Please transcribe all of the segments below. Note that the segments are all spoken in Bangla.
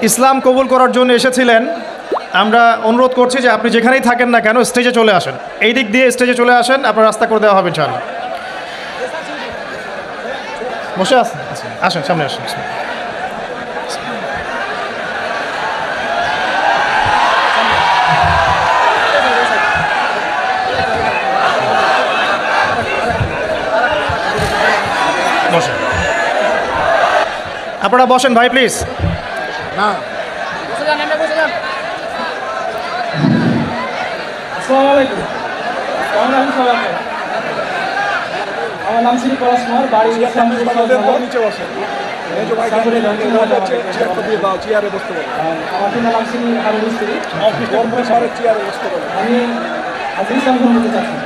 ইসলাম কবুল করার জন্য এসেছিলেন। আমরা অনুরোধ করছি যে আপনি যেখানেই থাকেন না কেন স্টেজে চলে আসেন, এই দিক দিয়ে স্টেজে চলে আসেন, আপনার রাস্তা করে দেওয়া হবে ইনশাআল্লাহ। বসে আসেন, আসেন সামনে আসেন। বসেন, আপনারা বসেন ভাই প্লিজ। না আসসালামু আলাইকুম। কেমন আছেন সবাই? আমার নাম শ্রী পলাশ কুমার, বাড়ি নিচে বসে আমার নাম শ্রী হারুন মিস্ত্রি। চেয়ারে বসতে বলে। আমি আজ ইসলাম গ্রহণ করতে চাচ্ছি।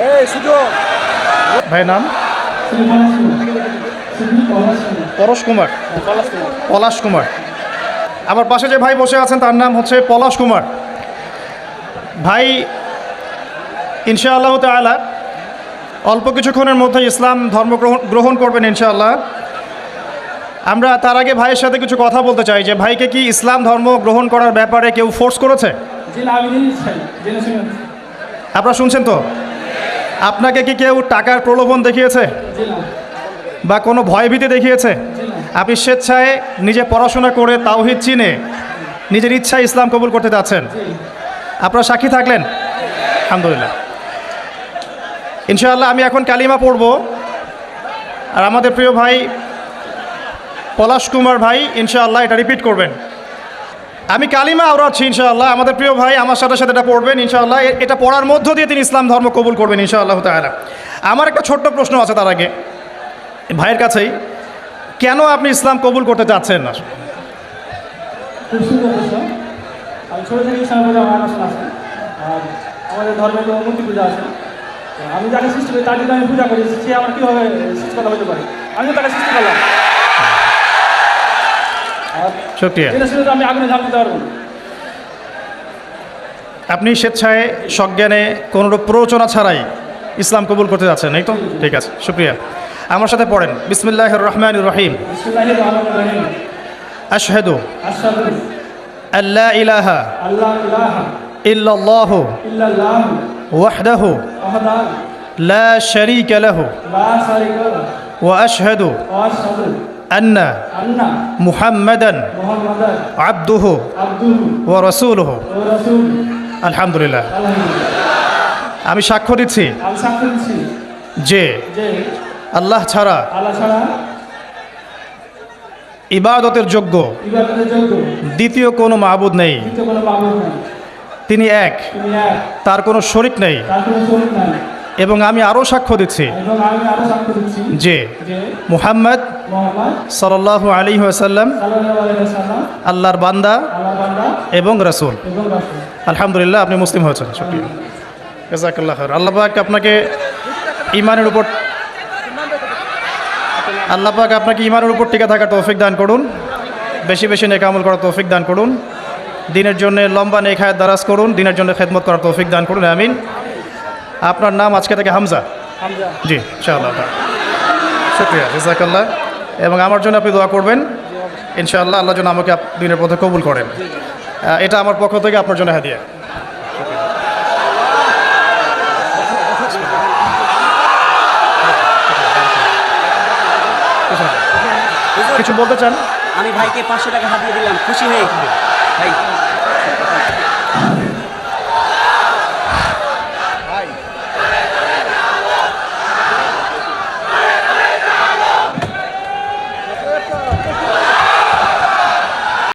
এই সুযোগ ভাই নাম শ্রী পলাশ কুমার। শ্রী পলাশ কুমার। পরশ কুমার, পলাশ কুমার। পলাশ কুমার। আমার পাশে যে ভাই বসে আছেন তার নাম হচ্ছে পলাশ কুমার। ভাই ইনশাআল্লাহ তাআলা অল্প কিছুক্ষণের মধ্যে ইসলাম ধর্ম গ্রহণ করবেন ইনশাআল্লাহ। আমরা তার আগে ভাইয়ের সাথে কিছু কথা বলতে চাই যে ভাইকে কি ইসলাম ধর্ম গ্রহণ করার ব্যাপারে কেউ ফোর্স করেছে? জি না, আমি জেনে চাই, জেনে শুনে। আপনারা শুনছেন তো? আপনাকে কি কেউ টাকার প্রলোভন দেখিয়েছে জি না, বা কোনো ভয়ভীতি দেখিয়েছে? জি না। আপনি স্বেচ্ছায় নিজে পড়াশোনা করে তাওহীদ চিনে নিজের ইচ্ছায় ইসলাম কবুল করতে যাচ্ছেন। জি আপনারা সাক্ষী থাকলেন? আলহামদুলিল্লাহ। ইনশাআল্লাহ আমি এখন কালিমা পড়ব, আর আমাদের প্রিয় ভাই পলাশ কুমার ভাই ইনশাআল্লাহ এটা রিপিট করবেন। আমি কালিমা আওড়াচ্ছি ইনশাআল্লাহ, আমাদের প্রিয় ভাই আমার সাথে সাথে এটা পড়বেন ইনশাআল্লাহ। এটা পড়ার মধ্য দিয়ে তিনি ইসলাম ধর্ম কবুল করবেন ইনশাআল্লাহ তাআলা। আমার একটা ছোট্ট প্রশ্ন আছে তার আগে ভাইয়ের কাছেই, কেন আপনি ইসলাম কবুল করতে চাচ্ছেন না? খুব সুন্দর প্রশ্ন। আমি ছোটো থেকে ইসলামের প্রতি আমার আকর্ষণ আছে। আর আমাদের ধর্মে তো মূর্তি পূজা আছে। তো আমি যাকে সৃষ্টি করি তার যদি আমি পূজা করি, সে আমার কীভাবে সৃষ্টিকর্তা হতে পারে? আমিও তাকে সৃষ্টি করলাম। আর শুকরিয়া। এটা শুনে তো আমি আগুনে ঝাঁপ দিতে পারবো না। আপনি স্বেচ্ছায় সজ্ঞানে কোনোরূপ প্ররোচনা ছাড়াই ইসলাম কবুল করতে যাচ্ছেন, এই তো? ঠিক আছে, শুকরিয়া। আমার সাথে পড়েন, বিসমিল্লাহির রহমানির রহিম। বিসমিল্লাহির রহমানির রহিম। আশহাদু আশহাদু আল্লা ইলাহা আল্লা ইলাহা ইল্লাল্লাহু ইল্লাল্লাহু ওয়াহদাহু ওয়াহদাহু লা শারীকা লাহু লা শারীকা লাহু ওয়া আশহাদু ওয়া আশহাদু আন্না আন্না মুহাম্মাদান মুহাম্মাদান আবদুহু আবদুহু ওয়া রাসূলুহু। ওয়া রাসূলুহু। আলহামদুলিল্লাহ। আলহামদুলিল্লাহ। আমি সাক্ষ্য দিচ্ছি আমি সাক্ষ্য দিচ্ছি যে যে আল্লাহ ছাড়া আল্লাহ ছাড়া ইবাদতের যোগ্য ইবাদতের যোগ্য দ্বিতীয় কোনো মাবুদ নেই। দ্বিতীয় কোনো মাবুদ নাই। তিনি এক, তিনি এক, তার কোনো শরিক নেই। তার কোনো শরীক নাই। এবং আমি আরও সাক্ষ্য দিচ্ছি এবং আমি আরো সাক্ষ্য দিচ্ছি যে যে মুহাম্মদ মুহাম্মদ সাল্লাল্লাহু আলাইহি ওয়াসাল্লাম সাল্লাল্লাহু আলাইহি ওয়াসাল্লাম আল্লাহর বান্দা আল্লাহর বান্দা এবং রাসূল। এবং রাসূল। আলহামদুলিল্লাহ, আপনি মুসলিম হয়েছেন। শুকরিয়া, জাযাকাল্লাহ খাইর। আল্লাহ পাক আপনাকে ঈমানের উপর ঈমানের উপর টিকে থাকার তৌফিক দান করুন, বেশি বেশি নেক আমল করার তৌফিক দান করুন, দিনের জন্য লম্বা নেক হায়াত দারাজ করুন, দিনের জন্য খেদমত করার তৌফিক দান করুন, আমিন। আপনার নাম আজকে থেকে হামজা? হামজা। জি, ইনশাআল্লাহ। শুকরিয়া, জাযাকাল্লাহ। এবং আমার জন্য আপনি দোয়া করবেন ইনশাআল্লাহ, আল্লাহ যেন আমাকে দিনের পথে কবুল করেন। এটা আমার পক্ষ থেকে আপনার জন্য হাদিয়া। কিছু বলতে চান? আমি ভাইকে 500 টাকা হাতিয়ে দিলাম, খুশি হয়ে ভাই।